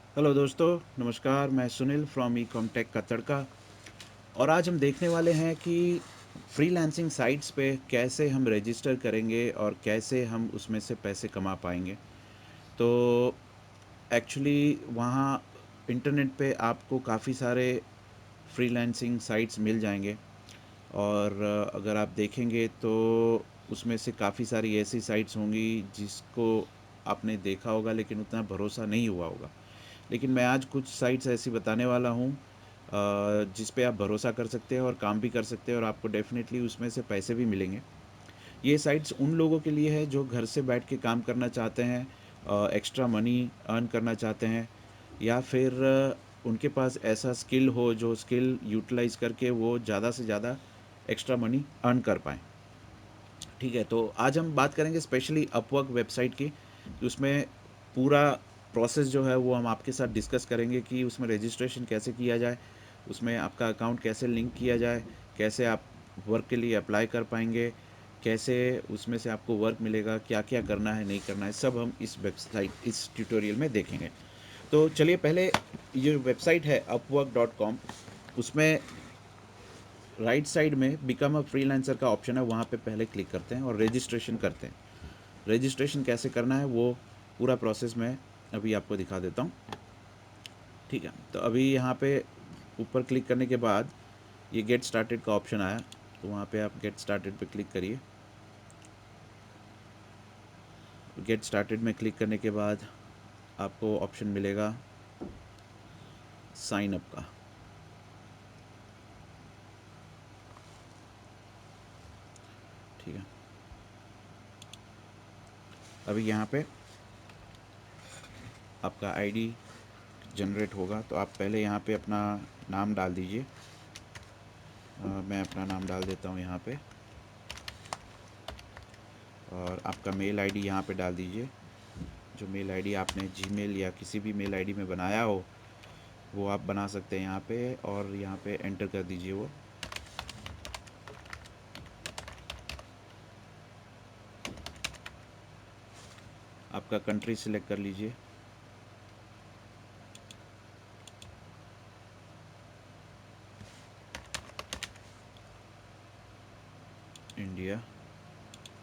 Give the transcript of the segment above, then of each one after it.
Hello दोस्तों, नमस्कार। मैं Sunil from e com tech का तड़का। और आज हम देखने वाले हैं कि फ्रीलांसिंग साइट्स पे कैसे हम रजिस्टर करेंगे और कैसे हम उसमें से पैसे कमा पाएंगे। तो एक्चुअली वहाँ इंटरनेट पे आपको काफ़ी सारे फ्रीलांसिंग साइट्स मिल जाएंगे। और अगर आप देखेंगे तो उसमें से काफ़ी सारी ऐसी साइट्स होंगी जिसको आपने देखा होगा लेकिन उतना भरोसा नहीं हुआ होगा। लेकिन मैं आज कुछ साइट्स ऐसी बताने वाला हूँ जिस पे आप भरोसा कर सकते हैं और काम भी कर सकते हैं और आपको डेफ़िनेटली उसमें से पैसे भी मिलेंगे। ये साइट्स उन लोगों के लिए है जो घर से बैठ के काम करना चाहते हैं, एक्स्ट्रा मनी अर्न करना चाहते हैं, या फिर उनके पास ऐसा स्किल हो जो स्किल यूटिलाइज़ करके वो ज़्यादा से ज़्यादा एक्स्ट्रा मनी अर्न कर पाएँ। ठीक है, तो आज हम बात करेंगे स्पेशली अपवर्क वेबसाइट की। उसमें पूरा प्रोसेस जो है वो हम आपके साथ डिस्कस करेंगे कि उसमें रजिस्ट्रेशन कैसे किया जाए, उसमें आपका अकाउंट कैसे लिंक किया जाए, कैसे आप वर्क के लिए अप्लाई कर पाएंगे, कैसे उसमें से आपको वर्क मिलेगा, क्या क्या करना है नहीं करना है, सब हम इस वेबसाइट इस ट्यूटोरियल में देखेंगे। तो चलिए, पहले ये वेबसाइट है upwork.com। उसमें राइट साइड में बिकम अ फ्रीलांसर का ऑप्शन है, वहाँ पे पहले क्लिक करते हैं और रजिस्ट्रेशन करते हैं। रजिस्ट्रेशन कैसे करना है वो पूरा प्रोसेस मैं अभी आपको दिखा देता हूँ। ठीक है, तो अभी यहाँ पे ऊपर क्लिक करने के बाद ये गेट स्टार्टेड का ऑप्शन आया, तो वहाँ पे आप गेट स्टार्टेड पे क्लिक करिए। गेट स्टार्टेड में क्लिक करने के बाद आपको ऑप्शन मिलेगा साइन अप का। ठीक है, अभी यहाँ पे आपका आईडी जनरेट होगा, तो आप पहले यहाँ पे अपना नाम डाल दीजिए। मैं अपना नाम डाल देता हूँ यहाँ पे, और आपका मेल आईडी यहाँ पे डाल दीजिए। जो मेल आईडी आपने जीमेल या किसी भी मेल आईडी में बनाया हो वो आप बना सकते हैं यहाँ पे, और यहाँ पे एंटर कर दीजिए वो। आपका कंट्री सिलेक्ट कर लीजिए, इंडिया।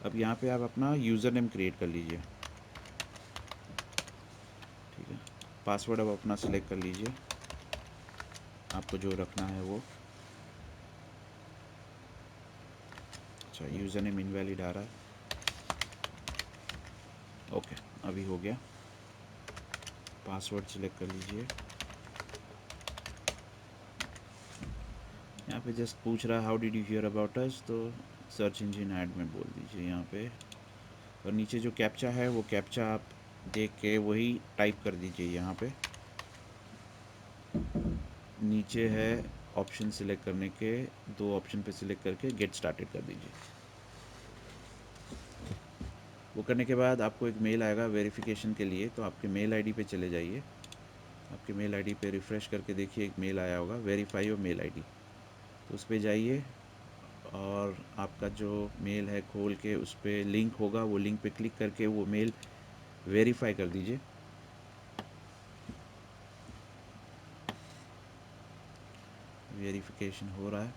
अब यहाँ पे आप अपना यूज़र नेम क्रिएट कर लीजिए। ठीक है, पासवर्ड अब अपना सिलेक्ट कर लीजिए, आपको जो रखना है वो। अच्छा, यूज़र नेम इनवैलिड आ रहा है। ओके, अभी हो गया। पासवर्ड सिलेक्ट कर लीजिए। यहाँ पे जस्ट पूछ रहा है how did you here about us, तो सर्च इंजन ऐड में बोल दीजिए यहाँ पे। और नीचे जो कैप्चा है वो कैप्चा आप देख के वही टाइप कर दीजिए यहाँ पे। नीचे है ऑप्शन सिलेक्ट करने के, दो ऑप्शन पे सिलेक्ट करके गेट स्टार्टेड कर दीजिए। वो करने के बाद आपको एक मेल आएगा वेरिफिकेशन के लिए, तो आपके मेल आईडी पे चले जाइए। आपके मेल आईडी पे रिफ़्रेश करके देखिए, एक मेल आया होगा वेरीफाई योर मेल आईडी, तो उस पर जाइए और आपका जो मेल है खोल के उस पर लिंक होगा, वो लिंक पे क्लिक करके वो मेल वेरीफाई कर दीजिए। वेरिफिकेशन हो रहा है।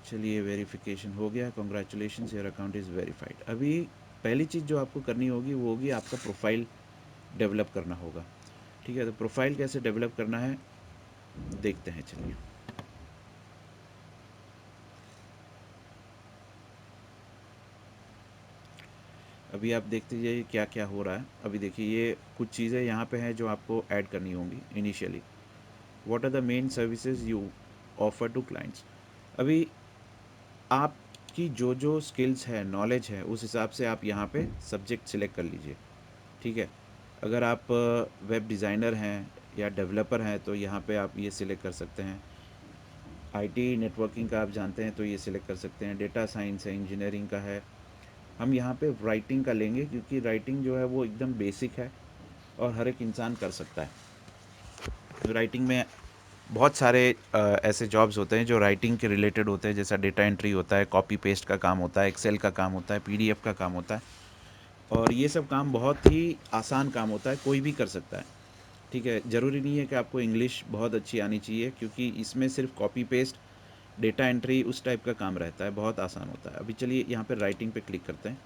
चलिए, वेरिफिकेशन हो गया, congratulation, your account is verified. अभी पहली चीज़ जो आपको करनी होगी वो होगी आपका प्रोफाइल डेवलप करना होगा। ठीक है, तो प्रोफाइल कैसे डेवलप करना है देखते हैं, चलिए। अभी आप देखते जाइए क्या क्या हो रहा है। अभी देखिए, ये कुछ चीज़ें यहाँ पे हैं जो आपको ऐड करनी होंगी initially. What are the main services you offer to clients. अभी आपकी जो जो स्किल्स है, नॉलेज है, उस हिसाब से आप यहाँ पे सब्जेक्ट सिलेक्ट कर लीजिए। ठीक है, अगर आप वेब डिज़ाइनर हैं या डेवलपर हैं तो यहाँ पे आप ये सिलेक्ट कर सकते हैं। आईटी नेटवर्किंग का आप जानते हैं तो ये सिलेक्ट कर सकते हैं। डेटा साइंस है, इंजीनियरिंग का है। हम यहाँ पे राइटिंग का लेंगे क्योंकि राइटिंग जो है वो एकदम बेसिक है और हर एक इंसान कर सकता है। राइटिंग में बहुत सारे ऐसे जॉब्स होते हैं जो राइटिंग के रिलेटेड होते हैं, जैसा डेटा एंट्री होता है, कॉपी पेस्ट का काम होता है, एक्सेल का काम होता है, पीडीएफ का काम होता है। और ये सब काम बहुत ही आसान काम होता है, कोई भी कर सकता है, ठीक है। ज़रूरी नहीं है कि आपको इंग्लिश बहुत अच्छी आनी चाहिए, क्योंकि इसमें सिर्फ कॉपी पेस्ट, डेटा एंट्री उस टाइप का काम रहता है, बहुत आसान होता है। अभी चलिए यहाँ पे राइटिंग पे क्लिक करते हैं।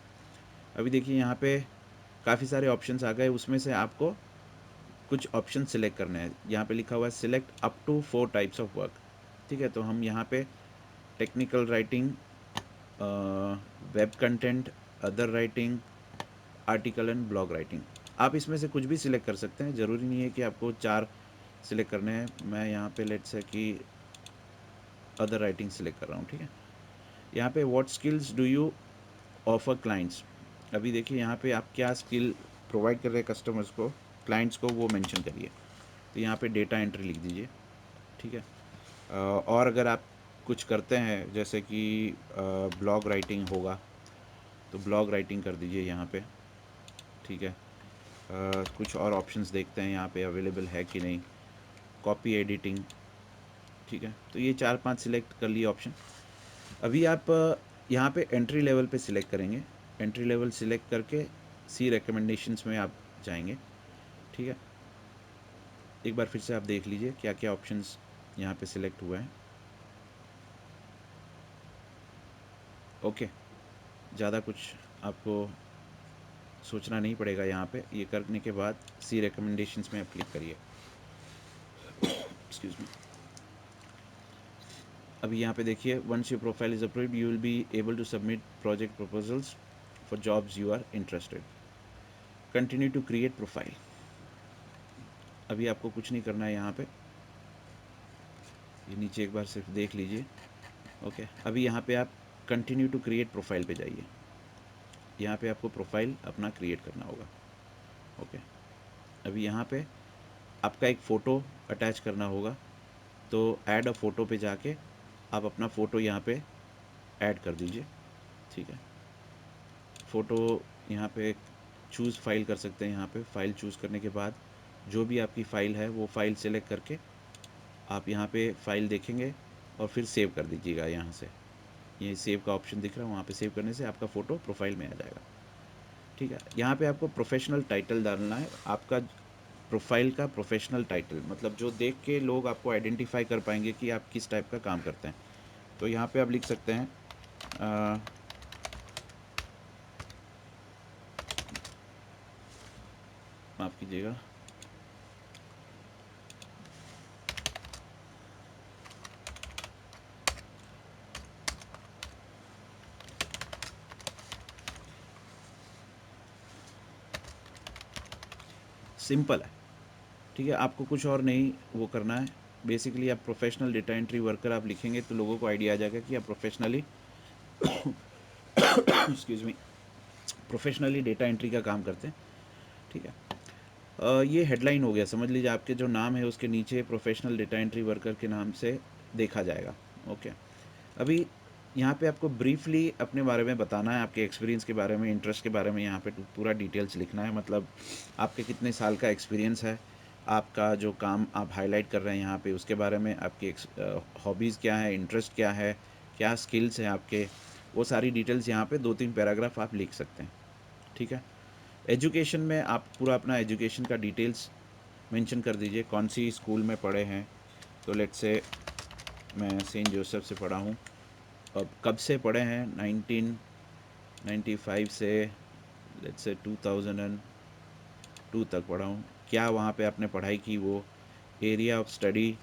अभी देखिए यहाँ पे काफ़ी सारे ऑप्शंस आ गए, उसमें से आपको कुछ ऑप्शन सिलेक्ट करने हैं। यहाँ पे लिखा हुआ है select up to 4 types of work, ठीक है। तो हम यहाँ पे technical writing, web content, other writing, article and blog writing, आप इसमें से कुछ भी सिलेक्ट कर सकते हैं, ज़रूरी नहीं है कि आपको 4 सिलेक्ट करने हैं। मैं यहाँ पे लेट्स से कि अदर राइटिंग सिलेक्ट कर रहा हूँ, ठीक है। यहाँ पे what skills do you offer clients, अभी देखिए यहाँ पे आप क्या स्किल प्रोवाइड कर रहे हैं कस्टमर्स को, क्लाइंट्स को, वो मेंशन करिए। तो यहाँ पे डेटा एंट्री लिख दीजिए, ठीक है। और अगर आप कुछ करते हैं जैसे कि ब्लॉग राइटिंग होगा, तो ब्लॉग राइटिंग कर दीजिए यहाँ पे, ठीक है। कुछ और ऑप्शंस देखते हैं यहाँ पे अवेलेबल है कि नहीं, कॉपी एडिटिंग, ठीक है। तो ये 4-5 सिलेक्ट कर लिए ऑप्शन। अभी आप यहाँ पे एंट्री लेवल पे सिलेक्ट करेंगे, एंट्री लेवल सिलेक्ट करके सी रिकमेंडेशंस में आप जाएंगे, ठीक है। एक बार फिर से आप देख लीजिए क्या क्या ऑप्शंस यहाँ पे सिलेक्ट हुए हैं। ओके, ज़्यादा कुछ आपको सोचना नहीं पड़ेगा, यहाँ पे ये करने के बाद सी रिकमेंडेशंस में आप क्लिक करिए। Excuse me. अभी यहाँ पे देखिए once your profile is approved you will be able to submit project proposals for jobs you are interested, continue to create profile. अभी आपको कुछ नहीं करना है यहाँ पे, ये नीचे एक बार सिर्फ देख लीजिए। ओके, अभी यहाँ पे आप कंटिन्यू टू क्रिएट प्रोफाइल पे जाइए, यहाँ पे आपको प्रोफाइल अपना क्रिएट करना होगा। ओके, अभी यहाँ पे आपका एक फ़ोटो अटैच करना होगा, तो ऐड अ फ़ोटो पे जाके आप अपना फ़ोटो यहाँ पे ऐड कर दीजिए, ठीक है। फ़ोटो यहाँ पे चूज़ फाइल कर सकते हैं, यहाँ पे फ़ाइल चूज़ करने के बाद जो भी आपकी फ़ाइल है वो फ़ाइल सेलेक्ट करके आप यहाँ पे फ़ाइल देखेंगे और फिर सेव कर दीजिएगा। यहाँ से ये सेव का ऑप्शन दिख रहा है, वहाँ पे सेव करने से आपका फ़ोटो प्रोफाइल में आ जाएगा, ठीक है। यहाँ पे आपको प्रोफेशनल टाइटल डालना है, आपका प्रोफाइल का प्रोफेशनल टाइटल, मतलब जो देख के लोग आपको आइडेंटिफाई कर पाएंगे कि आप किस टाइप का काम करते हैं। तो यहाँ पे आप लिख सकते हैं माफ़ कीजिएगा, सिंपल है, ठीक है। आपको कुछ और नहीं वो करना है, बेसिकली आप प्रोफेशनल डेटा एंट्री वर्कर आप लिखेंगे तो लोगों को आइडिया आ जाएगा कि आप professionally excuse me, professionally data entry का काम करते हैं, ठीक है। ये हेडलाइन हो गया, समझ लीजिए आपके जो नाम है उसके नीचे प्रोफेशनल डेटा एंट्री वर्कर के नाम से देखा जाएगा। ओके, अभी यहाँ पे आपको ब्रीफली अपने बारे में बताना है, आपके एक्सपीरियंस के बारे में, इंटरेस्ट के बारे में यहाँ पे पूरा डिटेल्स लिखना है, मतलब आपके कितने साल का एक्सपीरियंस है, आपका जो काम आप हाईलाइट कर रहे हैं यहाँ पे उसके बारे में, आपकी हॉबीज़ क्या है, इंटरेस्ट क्या है, क्या स्किल्स हैं आपके, वो सारी डिटेल्स यहाँ पे 2-3 पैराग्राफ आप लिख सकते हैं, ठीक है। एजुकेशन में आप पूरा अपना एजुकेशन का डिटेल्स मेंशन कर दीजिए, कौन सी स्कूल में पढ़े हैं। तो लेट्स से मैं सेंट जोसेफ से पढ़ा हूँ, अब कब से पढ़े हैं, 1995 से लेट्स से 2002 तक पढ़ा हूँ। क्या वहाँ पे आपने पढ़ाई की, वो एरिया ऑफ स्टडी,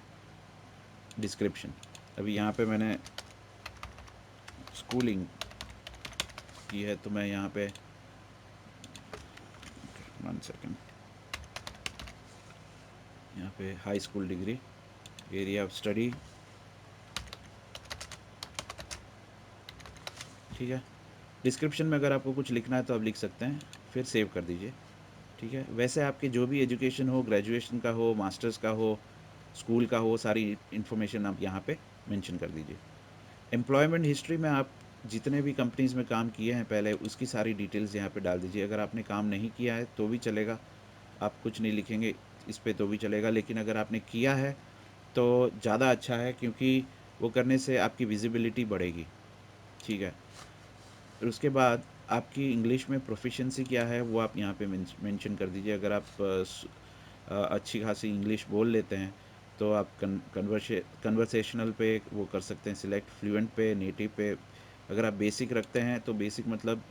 डिस्क्रिप्शन। अभी यहाँ पे मैंने स्कूलिंग की है तो मैं यहाँ पे 1 सेकेंड, यहाँ पे high school degree, area of study, ठीक है। डिस्क्रिप्शन में अगर आपको कुछ लिखना है तो आप लिख सकते हैं, फिर सेव कर दीजिए, ठीक है। वैसे आपके जो भी एजुकेशन हो, ग्रेजुएशन का हो, मास्टर्स का हो, स्कूल का हो, सारी इन्फॉर्मेशन आप यहाँ पे मेंशन कर दीजिए। एम्प्लॉयमेंट हिस्ट्री में आप जितने भी कंपनीज़ में काम किए हैं पहले, उसकी सारी डिटेल्स यहाँ पे डाल दीजिए। अगर आपने काम नहीं किया है तो भी चलेगा, आप कुछ नहीं लिखेंगे इस पे तो भी चलेगा, लेकिन अगर आपने किया है तो ज़्यादा अच्छा है, क्योंकि वो करने से आपकी विजिबिलिटी बढ़ेगी, ठीक है। फिर उसके बाद आपकी इंग्लिश में प्रोफिशिएंसी क्या है वो आप यहाँ पे मेंशन कर दीजिए। अगर आप अच्छी खासी इंग्लिश बोल लेते हैं तो आप कन्वर्सेशनल पे वो कर सकते हैं सिलेक्ट, फ्लुएंट पे, नेटिव पे। अगर आप बेसिक रखते हैं तो बेसिक मतलब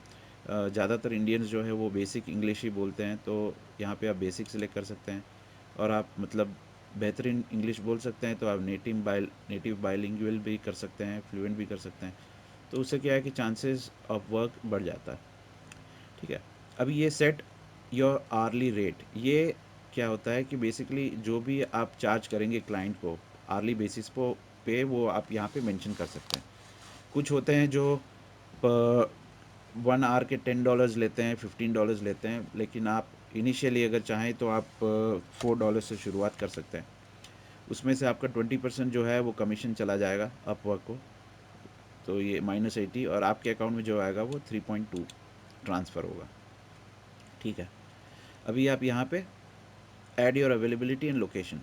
ज़्यादातर इंडियंस जो है वो बेसिक इंग्लिश ही बोलते हैं, तो यहाँ पे आप बेसिक सिलेक्ट कर सकते हैं। और आप मतलब बेहतरीन इंग्लिश बोल सकते हैं तो आप नेटिव बाइलिंगुअल भी कर सकते हैं, फ्लुएंट भी कर सकते हैं। तो उससे क्या है कि चांसेस ऑफ वर्क बढ़ जाता है। ठीक है। अभी ये सेट योर आर्ली रेट, ये क्या होता है कि बेसिकली जो भी आप चार्ज करेंगे क्लाइंट को आर्ली बेसिस पे वो आप यहाँ पे मेंशन कर सकते हैं। कुछ होते हैं जो 1 आवर के $10 लेते हैं, $15 लेते हैं, लेकिन आप इनिशियली अगर चाहें तो आप $4 से शुरुआत कर सकते हैं। उसमें से आपका 20% जो है वो कमीशन चला जाएगा अपवर्क को, तो ये -80, और आपके अकाउंट में जो आएगा वो 3.2 ट्रांसफ़र होगा। ठीक है। अभी आप यहाँ पे add your availability and location,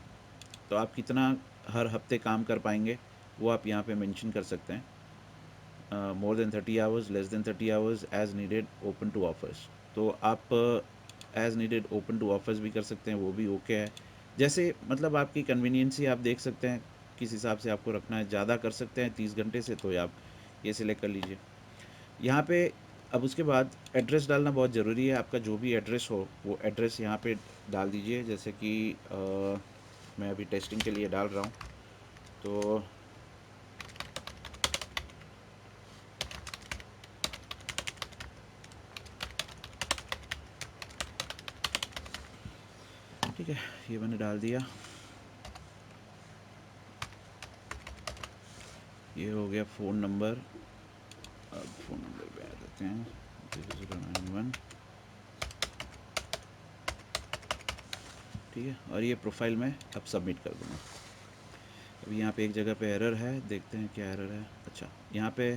तो आप कितना हर हफ्ते काम कर पाएंगे वो आप यहाँ पे मेंशन कर सकते हैं। More than 30 hours, less than 30 hours, as needed, open to offers. तो आप as needed open to offers भी कर सकते हैं, वो भी ओके है। जैसे मतलब आपकी कन्वीनियंसी आप देख सकते हैं किस हिसाब से आपको रखना है। ज़्यादा कर सकते हैं 30 घंटे से तो आप ये सिलेक्ट कर लीजिए यहाँ पे। अब उसके बाद एड्रेस डालना बहुत ज़रूरी है। आपका जो भी एड्रेस हो वो एड्रेस यहाँ पे डाल दीजिए। जैसे कि मैं अभी टेस्टिंग के लिए डाल रहा हूँ, तो ठीक है, ये मैंने डाल दिया। ये हो गया फ़ोन नंबर। अब फ़ोन नंबर पे आ जाते हैं, 091। ठीक है, और ये प्रोफाइल में अब सबमिट कर दूँगा। अभी यहाँ पे एक जगह पे एरर है, देखते हैं क्या एरर है। अच्छा, यहाँ पे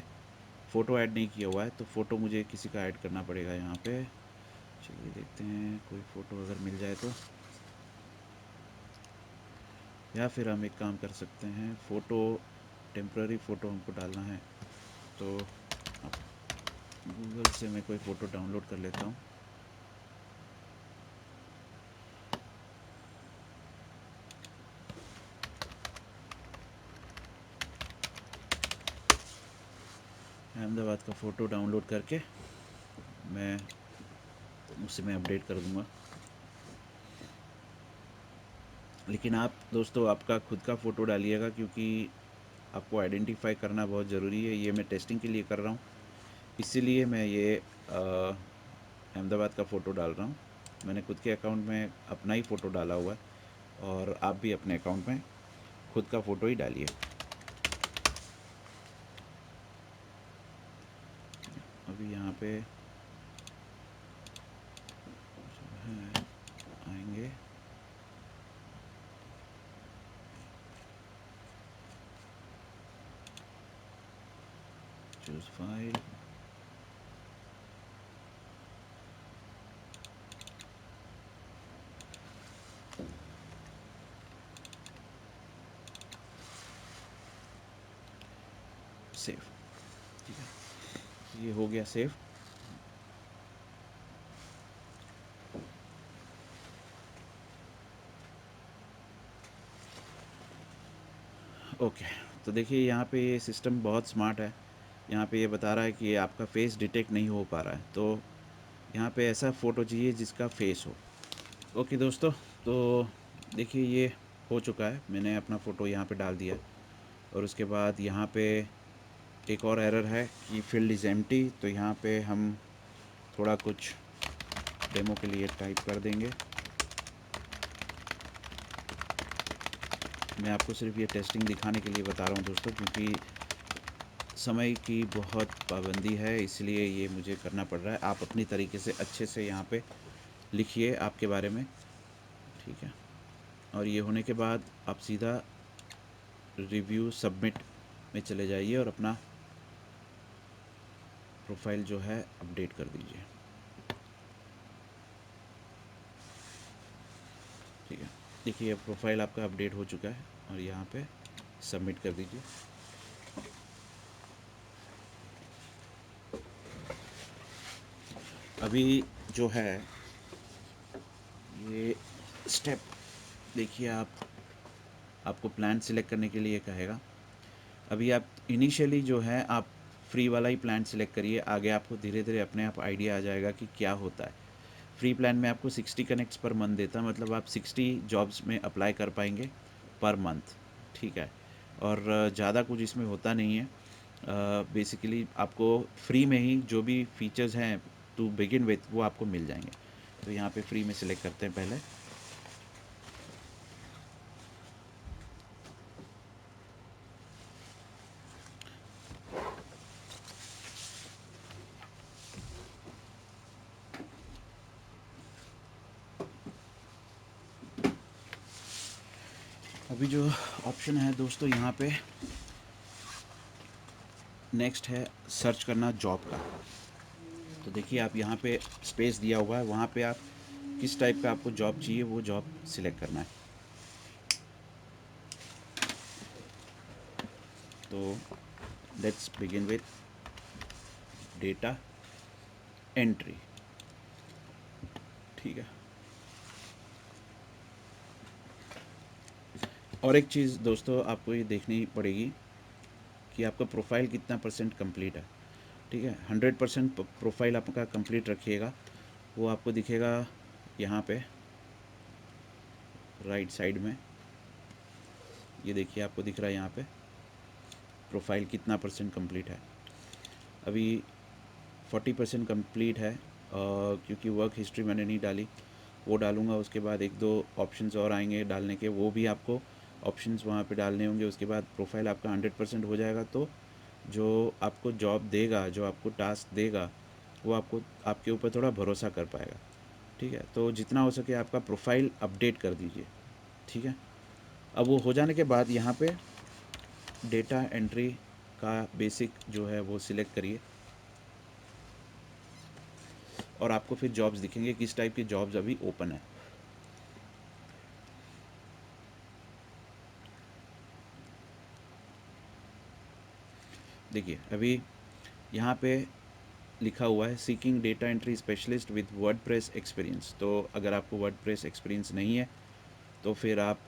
फ़ोटो ऐड नहीं किया हुआ है, तो फ़ोटो मुझे किसी का ऐड करना पड़ेगा यहाँ पे। चलिए देखते हैं कोई फ़ोटो अगर मिल जाए तो, या फिर हम एक काम कर सकते हैं, फ़ोटो टेम्प्ररी फ़ोटो हमको डालना है तो गूगल से मैं कोई फ़ोटो डाउनलोड कर लेता हूँ। अहमदाबाद का फ़ोटो डाउनलोड करके मैं उसे मैं अपडेट कर दूँगा। लेकिन आप दोस्तों आपका खुद का फ़ोटो डालिएगा, क्योंकि आपको आइडेंटिफाई करना बहुत ज़रूरी है। ये मैं टेस्टिंग के लिए कर रहा हूँ, इसीलिए मैं ये अहमदाबाद का फ़ोटो डाल रहा हूँ। मैंने खुद के अकाउंट में अपना ही फ़ोटो डाला हुआ है, और आप भी अपने अकाउंट में खुद का फ़ोटो ही डालिए। अभी यहाँ पे जो है आएंगे, चूज़ फाइल, सेव। ठीक है, ये हो गया सेव। ओके, तो देखिए यहाँ पे ये सिस्टम बहुत स्मार्ट है। यहाँ पे ये बता रहा है कि आपका फेस डिटेक्ट नहीं हो पा रहा है, तो यहाँ पे ऐसा फ़ोटो चाहिए जिसका फेस हो। ओके दोस्तों, तो देखिए ये हो चुका है, मैंने अपना फ़ोटो यहाँ पे डाल दिया। और उसके बाद यहाँ पे एक और एरर है कि फील्ड इज़ एम्प्टी, तो यहाँ पे हम थोड़ा कुछ डेमो के लिए टाइप कर देंगे। मैं आपको सिर्फ ये टेस्टिंग दिखाने के लिए बता रहा हूँ दोस्तों, क्योंकि समय की बहुत पाबंदी है, इसलिए ये मुझे करना पड़ रहा है। आप अपनी तरीके से अच्छे से यहाँ पे लिखिए आपके बारे में, ठीक है। और ये होने के बाद आप सीधा रिव्यू सबमिट में चले जाइए और अपना प्रोफाइल जो है अपडेट कर दीजिए। ठीक है, देखिए प्रोफाइल आपका अपडेट हो चुका है, और यहाँ पे सबमिट कर दीजिए। अभी जो है ये स्टेप देखिए, आपको प्लान सिलेक्ट करने के लिए कहेगा। अभी आप इनिशियली जो है आप फ्री वाला ही प्लान सिलेक्ट करिए, आगे आपको धीरे धीरे अपने आप आइडिया आ जाएगा कि क्या होता है। फ्री प्लान में आपको 60 कनेक्ट्स पर मंथ देता है, मतलब आप 60 जॉब्स में अप्लाई कर पाएंगे पर मंथ, ठीक है। और ज़्यादा कुछ इसमें होता नहीं है। बेसिकली आपको फ्री में ही जो भी फीचर्स हैं टू बिगिन विथ वो आपको मिल जाएंगे। तो यहाँ पे फ्री में सिलेक्ट करते हैं पहले। अभी जो ऑप्शन है दोस्तों यहाँ पे नेक्स्ट है सर्च करना जॉब का। तो देखिए आप यहाँ पे स्पेस दिया हुआ है, वहाँ पे आप किस टाइप का आपको जॉब चाहिए वो जॉब सिलेक्ट करना है। तो let's begin with data entry, ठीक है। और एक चीज़ दोस्तों आपको ये देखनी पड़ेगी कि आपका प्रोफाइल कितना परसेंट कंप्लीट है, ठीक है। 100% प्रोफाइल आपका कंप्लीट रखिएगा, वो आपको दिखेगा यहाँ पे राइट साइड में। ये देखिए आपको दिख रहा है यहाँ पे प्रोफाइल कितना परसेंट कंप्लीट है। अभी 40% कंप्लीट है, क्योंकि वर्क हिस्ट्री मैंने नहीं डाली, वो डालूँगा। उसके बाद एक दो ऑप्शंस और आएंगे डालने के, वो भी आपको ऑप्शंस वहाँ पे डालने होंगे। उसके बाद प्रोफाइल आपका 100% हो जाएगा, तो जो आपको जॉब देगा, जो आपको टास्क देगा, वो आपको आपके ऊपर थोड़ा भरोसा कर पाएगा, ठीक है। तो जितना हो सके आपका प्रोफाइल अपडेट कर दीजिए, ठीक है। अब वो हो जाने के बाद यहाँ पे डेटा एंट्री का बेसिक जो है वो सिलेक्ट करिए, और आपको फिर जॉब्स दिखेंगे किस टाइप की जॉब्स अभी ओपन है। देखिए अभी यहाँ पे लिखा हुआ है seeking data entry specialist with WordPress experience. तो अगर आपको वर्डप्रेस एक्सपीरियंस नहीं है तो फिर आप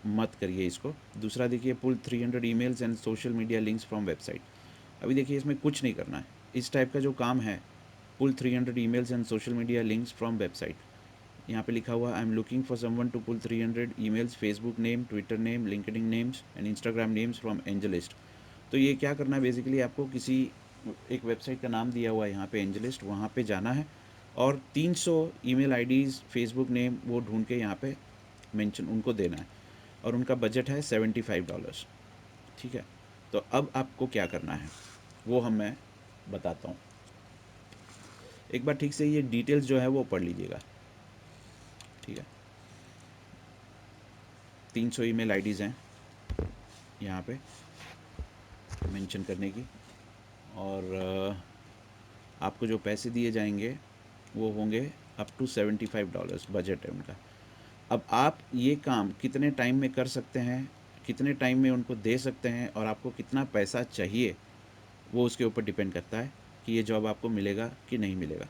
मत करिए इसको। दूसरा देखिए पुल 300 emails and social media links from website. अभी देखिए इसमें कुछ नहीं करना है, इस टाइप का जो काम है pull 300 emails and social media links from website, यहाँ पे लिखा हुआ I am looking for someone to pull 300 emails, Facebook name, Twitter name, LinkedIn names and Instagram names from AngelList. तो ये क्या करना है, बेसिकली आपको किसी एक वेबसाइट का नाम दिया हुआ है यहाँ पे एंजलिस्ट, वहाँ पे जाना है और 300 ईमेल आईडीज़, फेसबुक नेम वो ढूंढ के यहाँ पे मेंशन उनको देना है, और उनका बजट है $75, ठीक है। तो अब आपको क्या करना है वो मैं बताता हूँ। एक बार ठीक से ये डिटेल्स जो है वो पढ़ लीजिएगा, ठीक है। 300 ईमेल आईडीज़ हैं यहाँ पे मेंशन करने की, और आपको जो पैसे दिए जाएंगे वो होंगे अप टू $75 बजट है उनका। अब आप ये काम कितने टाइम में कर सकते हैं, कितने टाइम में उनको दे सकते हैं, और आपको कितना पैसा चाहिए, वो उसके ऊपर डिपेंड करता है कि ये जॉब आपको मिलेगा कि नहीं मिलेगा।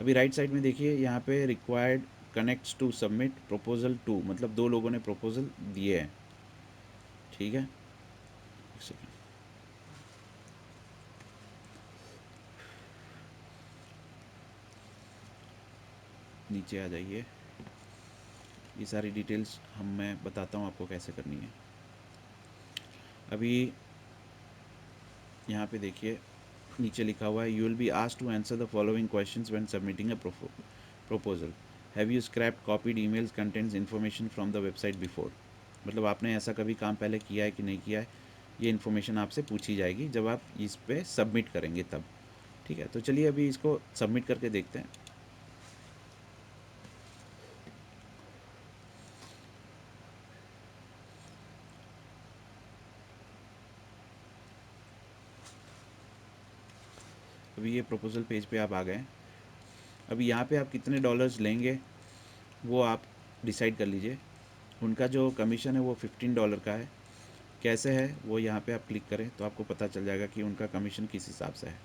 अभी राइट साइड में देखिए यहाँ पे required connects to submit proposal to, मतलब 2 लोगों ने प्रपोजल दिए हैं, ठीक है। एक सेकेंड, नीचे आ जाइए, ये सारी डिटेल्स मैं बताता हूँ आपको कैसे करनी है। अभी यहाँ पे देखिए नीचे लिखा हुआ है you will be asked to answer the following questions when submitting a proposal. Have you scraped copied emails contents information from the website before. मतलब आपने ऐसा कभी काम पहले किया है कि नहीं किया है, ये इन्फॉर्मेशन आपसे पूछी जाएगी जब आप इस पे सबमिट करेंगे तब, ठीक है। तो चलिए अभी इसको सबमिट करके देखते हैं। अभी ये प्रपोजल पेज पे आप आ गए। अभी यहाँ पे आप कितने डॉलर्स लेंगे वो आप डिसाइड कर लीजिए। उनका जो कमीशन है वो $15 का है। कैसे है वो यहाँ पे आप क्लिक करें तो आपको पता चल जाएगा कि उनका कमीशन किस हिसाब से है,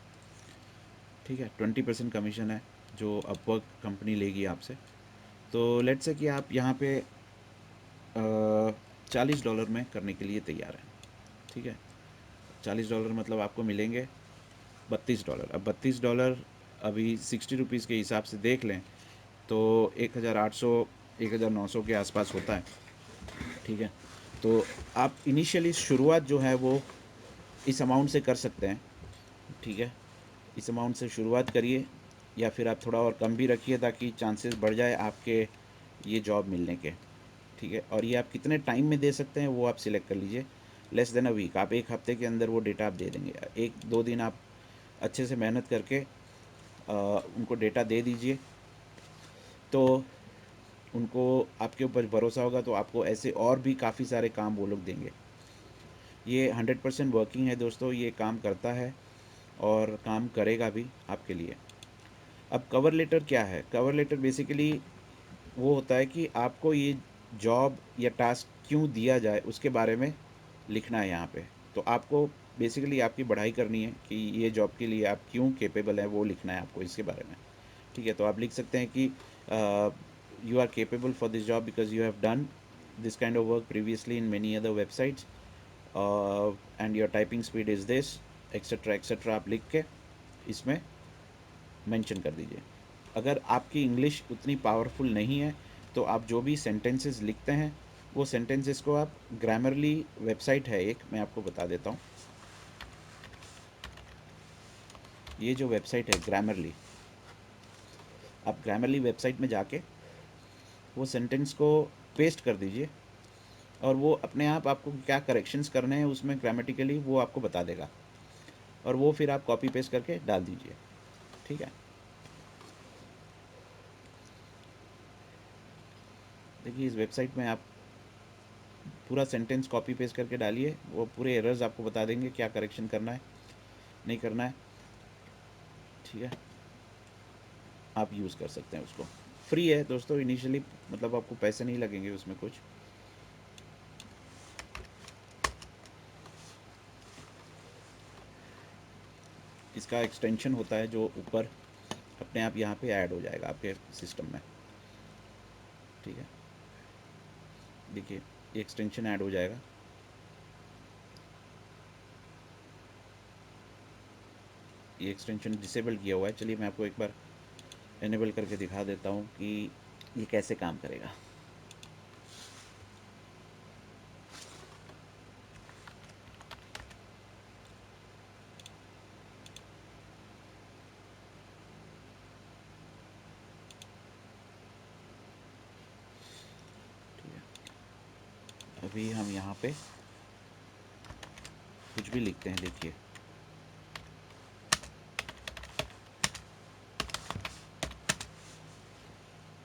ठीक है। 20% कमीशन है, जो अपवर्क कंपनी लेगी आपसे। तो लेट्स से कि आप यहाँ पे $40 में करने के लिए तैयार हैं, ठीक है। $40 मतलब आपको मिलेंगे $32। अब $32 अभी 60 रुपीज़ के हिसाब से देख लें तो 1800 1900 के आसपास होता है, ठीक है। तो आप इनिशियली शुरुआत जो है वो इस अमाउंट से कर सकते हैं, ठीक है। इस अमाउंट से शुरुआत करिए, या फिर आप थोड़ा और कम भी रखिए ताकि चांसेस बढ़ जाए आपके ये जॉब मिलने के, ठीक है। और ये आप कितने टाइम में दे सकते हैं वो आप सिलेक्ट कर लीजिए। लेस देन अ वीक, आप एक हफ्ते के अंदर वो डेटा आप दे देंगे। 1-2 दिन आप अच्छे से मेहनत करके उनको डेटा दे दीजिए, तो उनको आपके ऊपर भरोसा होगा तो आपको ऐसे और भी काफ़ी सारे काम वो लोग देंगे। ये 100% वर्किंग है दोस्तों, ये काम करता है और काम करेगा भी आपके लिए। अब कवर लेटर क्या है? कवर लेटर बेसिकली वो होता है कि आपको ये जॉब या टास्क क्यों दिया जाए उसके बारे में लिखना है यहाँ पे। तो आपको बेसिकली आपकी बढ़ाई करनी है कि ये जॉब के लिए आप क्यों कैपेबल हैं, वो लिखना है आपको इसके बारे में, ठीक है। तो आप लिख सकते हैं कि you are capable for this job because you have done this kind of work previously in many other websites and your typing speed is this, etcetera आप लिख के इसमें मेंशन कर दीजिए। अगर आपकी इंग्लिश उतनी पावरफुल नहीं है तो आप जो भी सेंटेंसेस लिखते हैं वो सेंटेंसेस को आप ग्रामरली वेबसाइट है एक, मैं आपको बता देता हूँ। ये जो वेबसाइट है ग्रामरली, आप ग्रामरली वेबसाइट में जाके वो सेंटेंस को पेस्ट कर दीजिए और वो अपने आप आपको क्या करेक्शंस करने हैं उसमें ग्रामेटिकली वो आपको बता देगा, और वो फिर आप कॉपी पेस्ट करके डाल दीजिए, ठीक है। देखिए इस वेबसाइट में आप पूरा सेंटेंस कॉपी पेस्ट करके डालिए, वो पूरे एरर्स आपको बता देंगे क्या करेक्शन करना है, नहीं करना है, ठीक है। आप यूज़ कर सकते हैं उसको, फ्री है दोस्तों इनिशियली, मतलब आपको पैसे नहीं लगेंगे उसमें कुछ। इसका एक्सटेंशन होता है जो ऊपर अपने आप यहाँ पे ऐड हो जाएगा आपके सिस्टम में, ठीक है। देखिए ये एक्सटेंशन ऐड हो जाएगा, ये एक्सटेंशन डिसेबल किया हुआ है। चलिए मैं आपको एक बार इनेबल करके दिखा देता हूँ कि ये कैसे काम करेगा। ठीक है, अभी हम यहाँ पे कुछ भी लिखते हैं, देखिए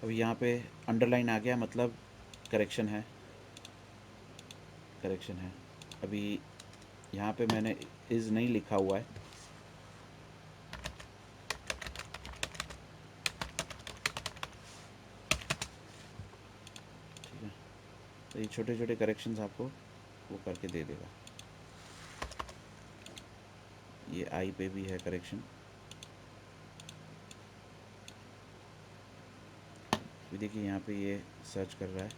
अभी यहाँ पे अंडरलाइन आ गया, मतलब करेक्शन है, करेक्शन है। अभी यहाँ पे मैंने इज़ नहीं लिखा हुआ है, ठीक है। तो ये छोटे छोटे करेक्शंस आपको वो करके दे देगा। ये आई पे भी है करेक्शन, अभी देखिए यहाँ पे ये सर्च कर रहा है।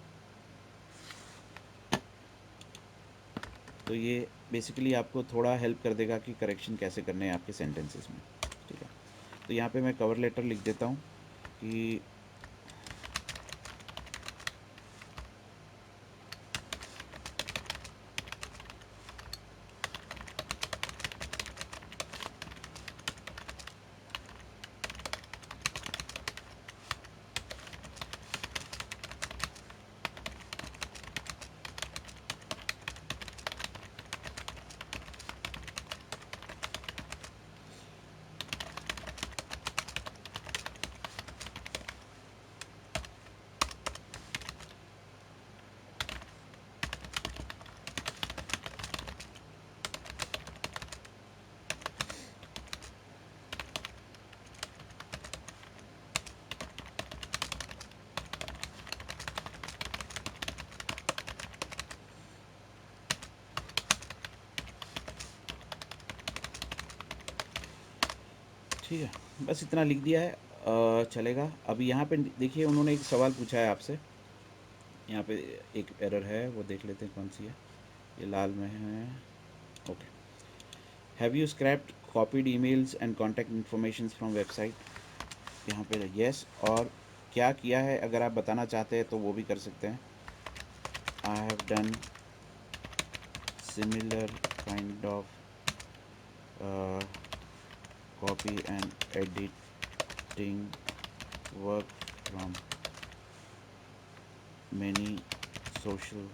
तो ये बेसिकली आपको थोड़ा हेल्प कर देगा कि करेक्शन कैसे करने हैं आपके सेंटेंसेस में, ठीक है। तो यहाँ पे मैं कवर लेटर लिख देता हूँ कि ठीक है, बस इतना लिख दिया है। चलेगा। अभी यहाँ पे देखिए उन्होंने एक सवाल पूछा है आपसे, यहाँ पे एक एरर है, वो देख लेते हैं कौन सी है। ये लाल में है। Okay. Have you scraped copied emails and contact information from website. यहाँ पे यस, और क्या किया है अगर आप बताना चाहते हैं तो वो भी कर सकते हैं। I have done similar kind of copy and editing work from many social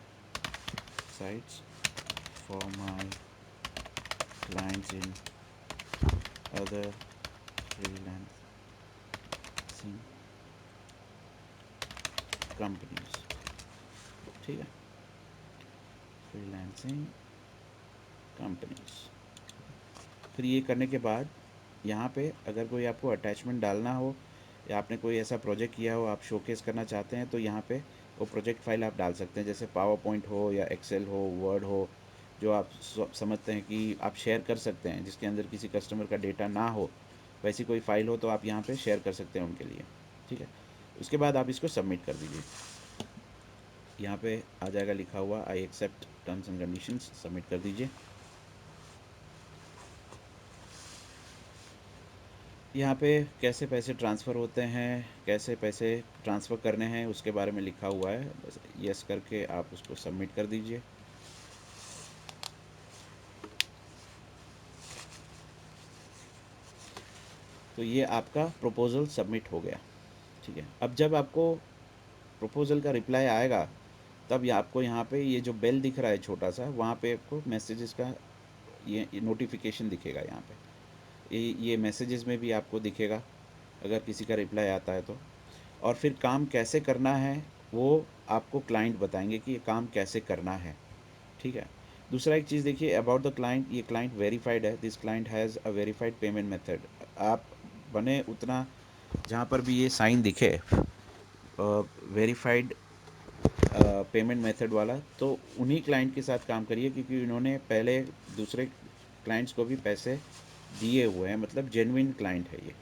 sites for my clients in other freelancing companies। ठीक है, फ्रीलांसिंग कंपनीज। फिर ये करने के बाद यहाँ पे अगर कोई आपको अटैचमेंट डालना हो या आपने कोई ऐसा प्रोजेक्ट किया हो आप शोकेस करना चाहते हैं तो यहाँ पे वो प्रोजेक्ट फाइल आप डाल सकते हैं, जैसे पावर पॉइंट हो या एक्सेल हो, वर्ड हो, जो आप समझते हैं कि आप शेयर कर सकते हैं, जिसके अंदर किसी कस्टमर का डेटा ना हो, वैसी कोई फ़ाइल हो तो आप यहाँ पे शेयर कर सकते हैं उनके लिए। ठीक है, उसके बाद आप इसको सबमिट कर दीजिए। यहाँ पे आ जाएगा लिखा हुआ I accept terms and conditions, submit कर दीजिए। यहाँ पे कैसे पैसे ट्रांसफ़र होते हैं, कैसे पैसे ट्रांसफ़र करने हैं उसके बारे में लिखा हुआ है, बस यस करके आप उसको सबमिट कर दीजिए। तो ये आपका प्रपोज़ल सबमिट हो गया। ठीक है, अब जब आपको प्रपोज़ल का रिप्लाई आएगा तब ये आपको यहाँ पे ये जो बेल दिख रहा है छोटा सा, वहाँ पे आपको मैसेजेस का ये नोटिफिकेशन दिखेगा। यहाँ पे ये मैसेजेस में भी आपको दिखेगा अगर किसी का रिप्लाई आता है तो। और फिर काम कैसे करना है वो आपको क्लाइंट बताएंगे कि ये काम कैसे करना है। ठीक है, दूसरा एक चीज़ देखिए अबाउट द क्लाइंट, ये क्लाइंट वेरीफाइड है, this client has a verified payment method. आप बने उतना जहाँ पर भी ये साइन दिखे वेरीफाइड पेमेंट मेथड वाला, तो उन्हीं क्लाइंट के साथ काम करिए क्योंकि उन्होंने पहले दूसरे क्लाइंट्स को भी पैसे दिए हुए हैं, मतलब जेन्युइन क्लाइंट है ये।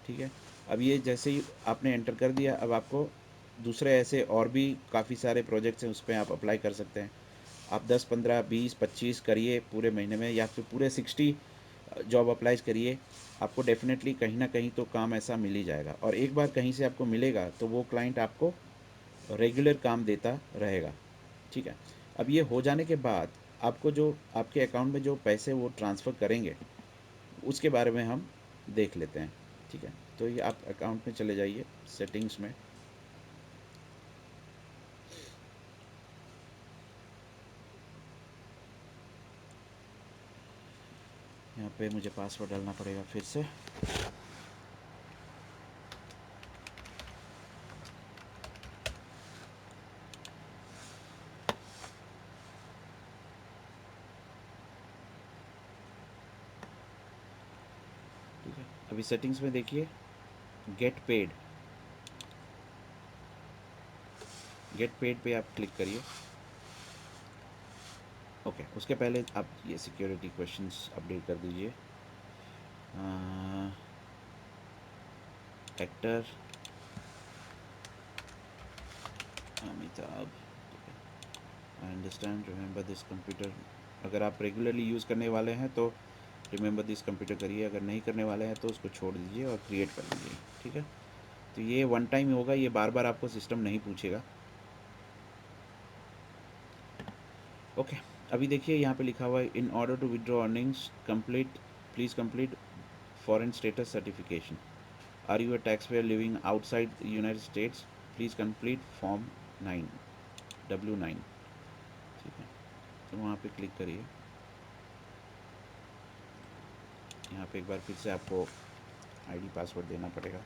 ठीक है, अब ये जैसे ही आपने एंटर कर दिया अब आपको दूसरे ऐसे और भी काफ़ी सारे प्रोजेक्ट्स हैं उस पर आप अप्लाई कर सकते हैं। आप 10 15 20 25 करिए पूरे महीने में, या फिर पूरे 60 जॉब अप्लाइज करिए, आपको डेफिनेटली कहीं ना कहीं तो काम ऐसा मिल ही जाएगा। और एक बार कहीं से आपको मिलेगा तो वो क्लाइंट आपको रेगुलर काम देता रहेगा। ठीक है, अब ये हो जाने के बाद आपको जो आपके अकाउंट में जो पैसे वो ट्रांसफ़र करेंगे उसके बारे में हम देख लेते हैं। ठीक है, तो ये आप अकाउंट में चले जाइए, सेटिंग्स में। यहाँ पे मुझे पासवर्ड डालना पड़ेगा फिर से। ठीक है, अभी सेटिंग्स में देखिए गेट पेड, गेट पेड पे आप क्लिक करिए। ओके, उसके पहले आप ये सिक्योरिटी क्वेश्चंस अपडेट कर दीजिए। Actor Amitabh, I understand, remember this computer. अगर आप रेगुलरली यूज़ करने वाले हैं तो रिमेंबर दिस कंप्यूटर करिए, अगर नहीं करने वाले हैं तो उसको छोड़ दीजिए और क्रिएट कर दीजिए। ठीक है, तो ये वन टाइम होगा, ये बार बार आपको सिस्टम नहीं पूछेगा। ओके, अभी देखिए यहाँ पे लिखा हुआ है in order to withdraw earnings complete, please complete foreign status certification. Are you a tax payer living outside United States, please complete form 9 W9। ठीक है, तो वहाँ पे क्लिक करिए। यहाँ पे एक बार फिर से आपको आईडी पासवर्ड देना पड़ेगा।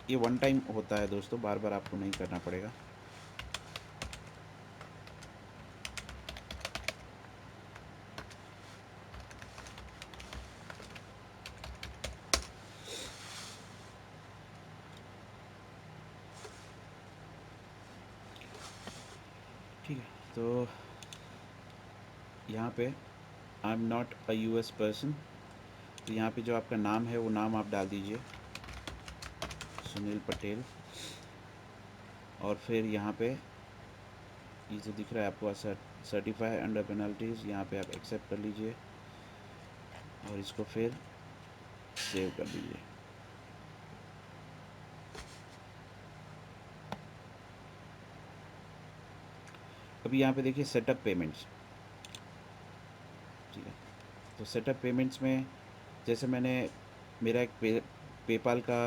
ये वन टाइम होता है दोस्तों, बार बार आपको नहीं करना पड़ेगा। ठीक है, तो यहाँ पे I am not a US person, तो यहाँ पे जो आपका नाम है वो नाम आप डाल दीजिए, सुनील पटेल। और फिर यहाँ पे ये जो दिख रहा है आपको सर्टिफाई अंडर पेनल्टीज़, यहाँ पे आप एक्सेप्ट कर लीजिए और इसको फिर सेव कर दीजिए। अभी यहाँ पे देखिए सेटअप पेमेंट्स, ठीक है। तो सेटअप पेमेंट्स में जैसे मैंने मेरा एक पेपाल का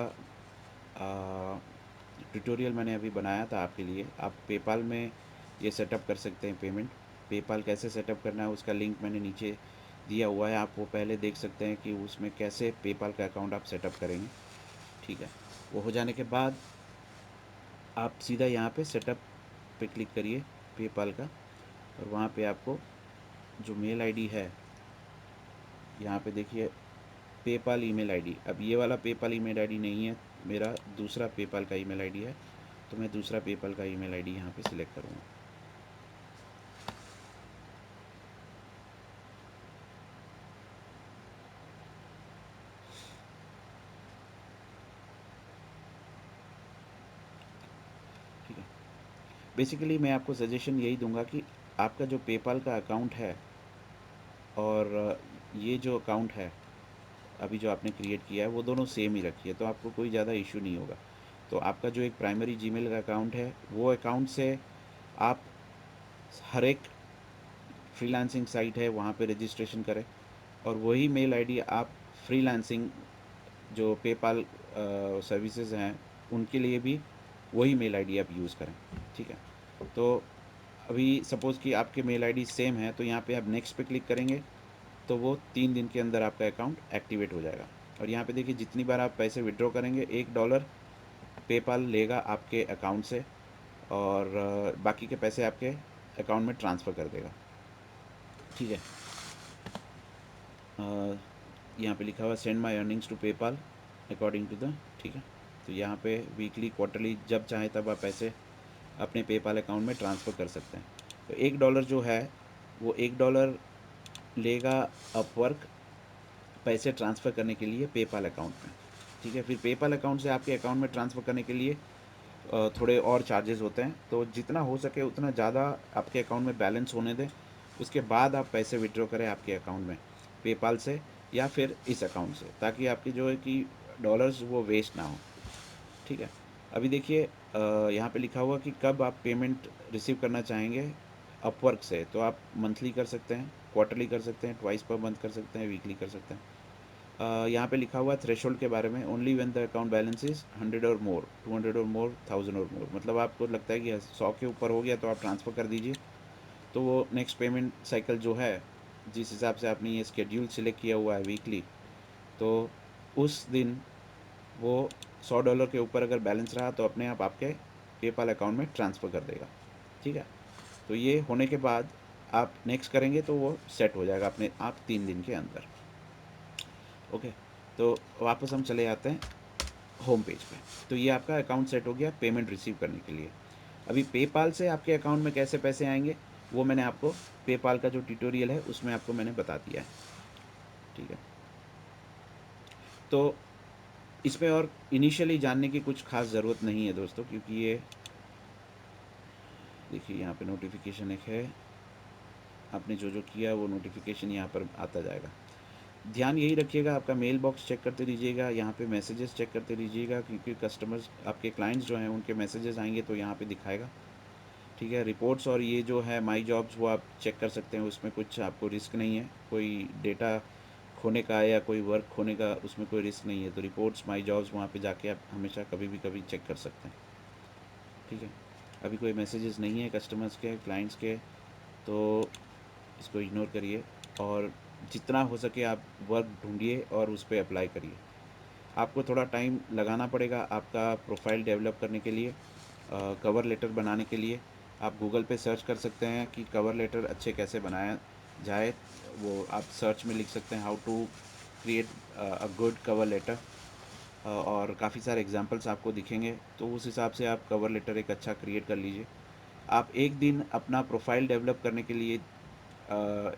ट्यूटोरियल मैंने अभी बनाया था आपके लिए। आप पेपाल में ये सेटअप कर सकते हैं पेमेंट। पेपाल कैसे सेटअप करना है उसका लिंक मैंने नीचे दिया हुआ है, आप वो पहले देख सकते हैं कि उसमें कैसे पेपाल का अकाउंट आप सेटअप करेंगे, ठीक है। वो हो जाने के बाद आप सीधा यहाँ पे सेटअप पे क्लिक करिए पेपाल का, और वहाँ पे आपको जो मेल आईडी है यहाँ पे देखिए पेपाल ईमेल आईडी। अब ये वाला पेपाल ईमेल आईडी नहीं है, मेरा दूसरा पेपाल का ईमेल आईडी है, तो मैं दूसरा पेपाल का ईमेल आईडी यहाँ पे सिलेक्ट करूँगा। ठीक है। बेसिकली मैं आपको सजेशन यही दूंगा कि आपका जो पेपाल का अकाउंट है और ये जो अकाउंट है अभी जो आपने क्रिएट किया है वो दोनों सेम ही रखिए, तो आपको कोई ज़्यादा इशू नहीं होगा। तो आपका जो एक प्राइमरी जीमेल का अकाउंट है वो अकाउंट से आप हर एक फ्रीलांसिंग साइट है वहाँ पे रजिस्ट्रेशन करें, और वही मेल आईडी आप फ्रीलांसिंग जो पेपाल सर्विसेज हैं उनके लिए भी वही मेल आईडी आप यूज़ करें, ठीक है। तो अभी सपोज़ कि आपके मेल आईडी सेम है, तो यहाँ पे आप नेक्स्ट पे क्लिक करेंगे तो वो 3 दिन के अंदर आपका अकाउंट एक्टिवेट हो जाएगा। और यहाँ पे देखिए जितनी बार आप पैसे विड्रॉ करेंगे $1 पेपाल लेगा आपके अकाउंट से, और बाकी के पैसे आपके अकाउंट में ट्रांसफ़र कर देगा, ठीक है। यहाँ पे लिखा हुआ send my earnings to PayPal according to the, ठीक है। तो यहाँ पे वीकली क्वार्टरली जब चाहे तब आप पैसे अपने पेपाल अकाउंट में ट्रांसफ़र कर सकते हैं। तो $1 जो है वो $1 लेगा अपवर्क पैसे ट्रांसफ़र करने के लिए पेपाल अकाउंट में, ठीक है। फिर पेपाल अकाउंट से आपके अकाउंट में ट्रांसफ़र करने के लिए थोड़े और चार्जेस होते हैं, तो जितना हो सके उतना ज़्यादा आपके अकाउंट में बैलेंस होने दें, उसके बाद आप पैसे विड्रॉ करें आपके अकाउंट में पेपाल से या फिर इस अकाउंट से, ताकि आपकी जो है कि डॉलर्स वो वेस्ट ना हो, ठीक है। अभी देखिए यहाँ पे लिखा हुआ कि कब आप पेमेंट रिसीव करना चाहेंगे अपवर्क से, तो आप मंथली कर सकते हैं, क्वार्टरली कर सकते हैं, ट्वाइस पर मंथ कर सकते हैं, वीकली कर सकते हैं। यहाँ पे लिखा हुआ है थ्रेशोल्ड के बारे में, only when the account balance is 100 और मोर, 200 और मोर, 1000 और मोर। मतलब आपको लगता है कि 100 के ऊपर हो गया तो आप ट्रांसफ़र कर दीजिए, तो वो नेक्स्ट पेमेंट साइकिल जो है जिस हिसाब से आपने ये स्केड्यूल सिलेक्ट किया हुआ है वीकली, तो उस दिन वो $100 के ऊपर अगर बैलेंस रहा तो अपने आप आपके पेपाल अकाउंट में ट्रांसफ़र कर देगा, ठीक है। तो ये होने के बाद आप नेक्स्ट करेंगे तो वो सेट हो जाएगा अपने आप 3 दिन के अंदर, ओके। तो वापस हम चले आते हैं होम पेज पे। तो ये आपका अकाउंट सेट हो गया पेमेंट रिसीव करने के लिए। अभी पेपाल से आपके अकाउंट में कैसे पैसे आएंगे वो मैंने आपको पेपाल का जो ट्यूटोरियल है उसमें आपको मैंने बता दिया है, ठीक है। तो इसमें और इनिशियली जानने की कुछ खास ज़रूरत नहीं है दोस्तों, क्योंकि ये देखिए यहाँ पे नोटिफिकेशन एक है, आपने जो जो किया वो नोटिफिकेशन यहाँ पर आता जाएगा। ध्यान यही रखिएगा आपका मेल बॉक्स चेक करते रहिएगा, यहाँ पे मैसेजेस चेक करते रहिएगा, क्योंकि कस्टमर्स आपके क्लाइंट्स जो हैं उनके मैसेजेस आएंगे तो यहाँ पे दिखाएगा, ठीक है। रिपोर्ट्स और ये जो है माई जॉब्स वो आप चेक कर सकते हैं, उसमें कुछ आपको रिस्क नहीं है, कोई डेटा खोने का या कोई वर्क खोने का उसमें कोई रिस्क नहीं है। तो रिपोर्ट्स माई जॉब्स वहाँ पे जाके आप हमेशा कभी भी कभी चेक कर सकते हैं, ठीक है। अभी कोई मैसेजेस नहीं है कस्टमर्स के क्लाइंट्स के, तो इसको इग्नोर करिए और जितना हो सके आप वर्क ढूंढिए और उस पर अप्लाई करिए। आपको थोड़ा टाइम लगाना पड़ेगा आपका प्रोफाइल डेवलप करने के लिए, कवर लेटर बनाने के लिए। आप गूगल पे सर्च कर सकते हैं कि कवर लेटर अच्छे कैसे बनाया जाए, वो आप सर्च में लिख सकते हैं how to create a good cover letter, और काफ़ी सारे एग्जांपल्स आपको दिखेंगे, तो उस हिसाब से आप कवर लेटर एक अच्छा क्रिएट कर लीजिए। आप एक दिन अपना प्रोफाइल डेवलप करने के लिए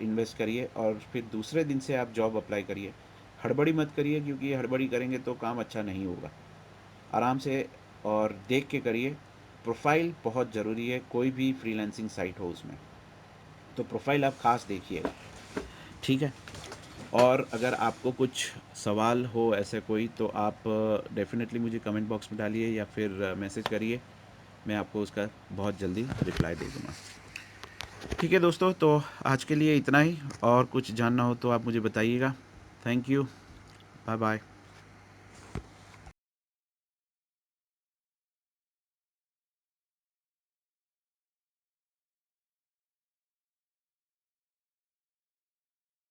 इन्वेस्ट करिए और फिर दूसरे दिन से आप जॉब अप्लाई करिए। हड़बड़ी मत करिए, क्योंकि हड़बड़ी करेंगे तो काम अच्छा नहीं होगा। आराम से और देख के करिए। प्रोफाइल बहुत ज़रूरी है, कोई भी फ्रीलांसिंग साइट हो उसमें, तो प्रोफाइल आप खास देखिएगा, ठीक है। और अगर आपको कुछ सवाल हो ऐसे कोई, तो आप डेफ़िनेटली मुझे कमेंट बॉक्स में डालिए या फिर मैसेज करिए, मैं आपको उसका बहुत जल्दी रिप्लाई दे दूँगा। ठीक है दोस्तों, तो आज के लिए इतना ही, और कुछ जानना हो तो आप मुझे बताइएगा। Thank you, bye bye.